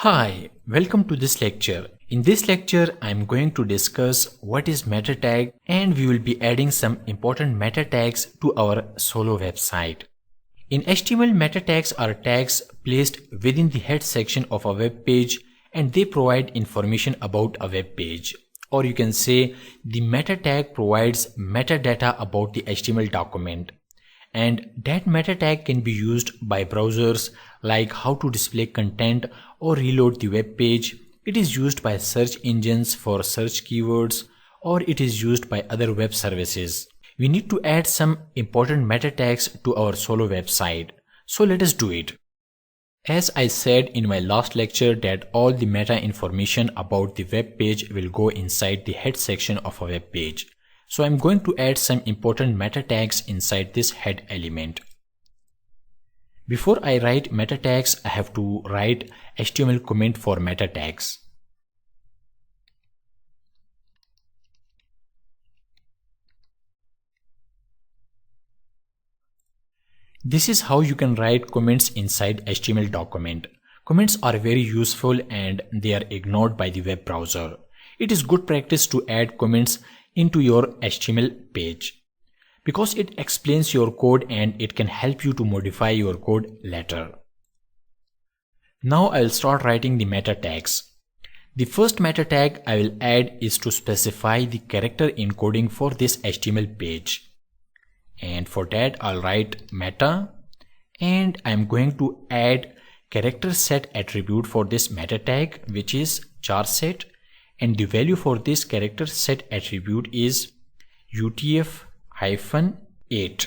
Hi, welcome to this lecture. In this lecture, I am going to discuss what is meta tag, and we will be adding some important meta tags to our solo website. In HTML, meta tags are tags placed within the head section of a web page, and they provide information about a web page. Or you can say the meta tag provides metadata about the HTML document. And that meta tag can be used by browsers like how to display content or reload the web page. It is used by search engines for search keywords, or it is used by other web services. We need to add some important meta tags to our solo website. So let us do it. As I said in my last lecture that all the meta information about the web page will go inside the head section of a web page. So I'm going to add some important meta tags inside this head element. Before I write meta tags, I have to write HTML comment for meta tags. This is how you can write comments inside HTML document. Comments are very useful and they are ignored by the web browser. It is good practice to add comments into your HTML page because it explains your code and it can help you to modify your code later. Now I will start writing the meta tags. The first meta tag I will add is to specify the character encoding for this HTML page. And for that I'll write meta, and I'm going to add character set attribute for this meta tag, which is charset. And the value for this character set attribute is UTF-8.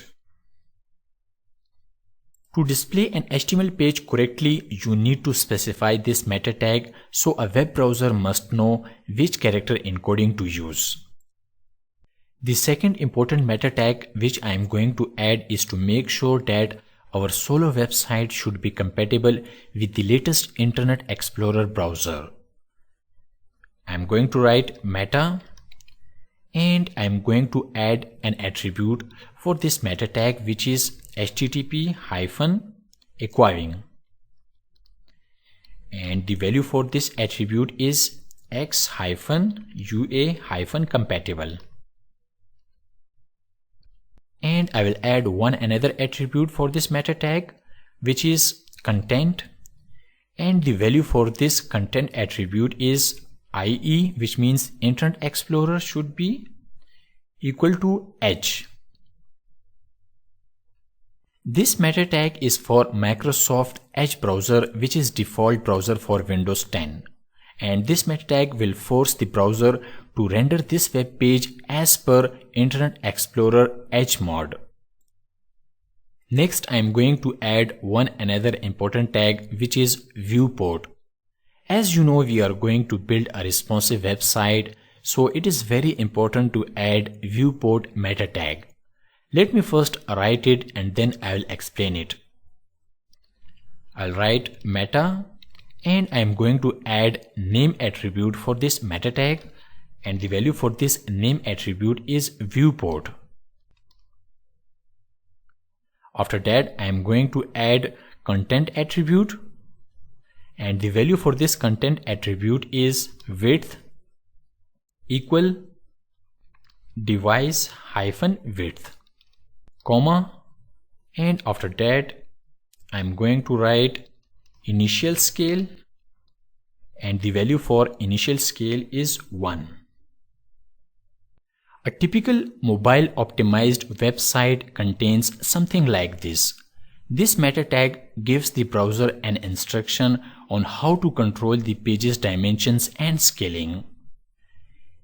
To display an HTML page correctly, you need to specify this meta tag, so a web browser must know which character encoding to use. The second important meta tag which I am going to add is to make sure that our solo website should be compatible with the latest Internet Explorer browser. I'm going to write meta, and I'm going to add an attribute for this meta tag, which is http-acquiring. And the value for this attribute is x-ua-compatible. And I will add one another attribute for this meta tag, which is content. And the value for this content attribute is IE, which means Internet Explorer should be equal to Edge. This meta tag is for Microsoft Edge browser, which is default browser for Windows 10. And this meta tag will force the browser to render this web page as per Internet Explorer Edge mode. Next, I am going to add one another important tag, which is viewport. As you know, we are going to build a responsive website, so it is very important to add viewport meta tag. Let me first write it and then I will explain it. I'll write meta, and I am going to add name attribute for this meta tag, and the value for this name attribute is viewport. After that, I am going to add content attribute, and the value for this content attribute is width equal device-width, comma, and after that I'm going to write initial scale, and the value for initial scale is 1. A typical mobile optimized website contains something like this. This meta tag gives the browser an instruction on how to control the page's dimensions and scaling.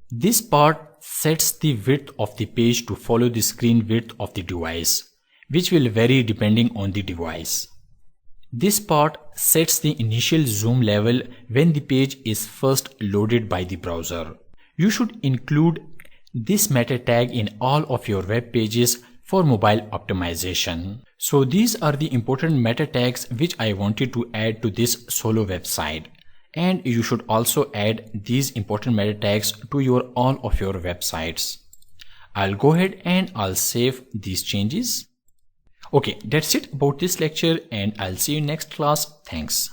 This part sets the width of the page to follow the screen width of the device, which will vary depending on the device. This part sets the initial zoom level when the page is first loaded by the browser. You should include this meta tag in all of your web pages for mobile optimization. So these are the important meta tags which I wanted to add to this solo website. And you should also add these important meta tags to all of your websites. I'll go ahead and I'll save these changes. Okay, that's it about this lecture, and I'll see you next class. Thanks.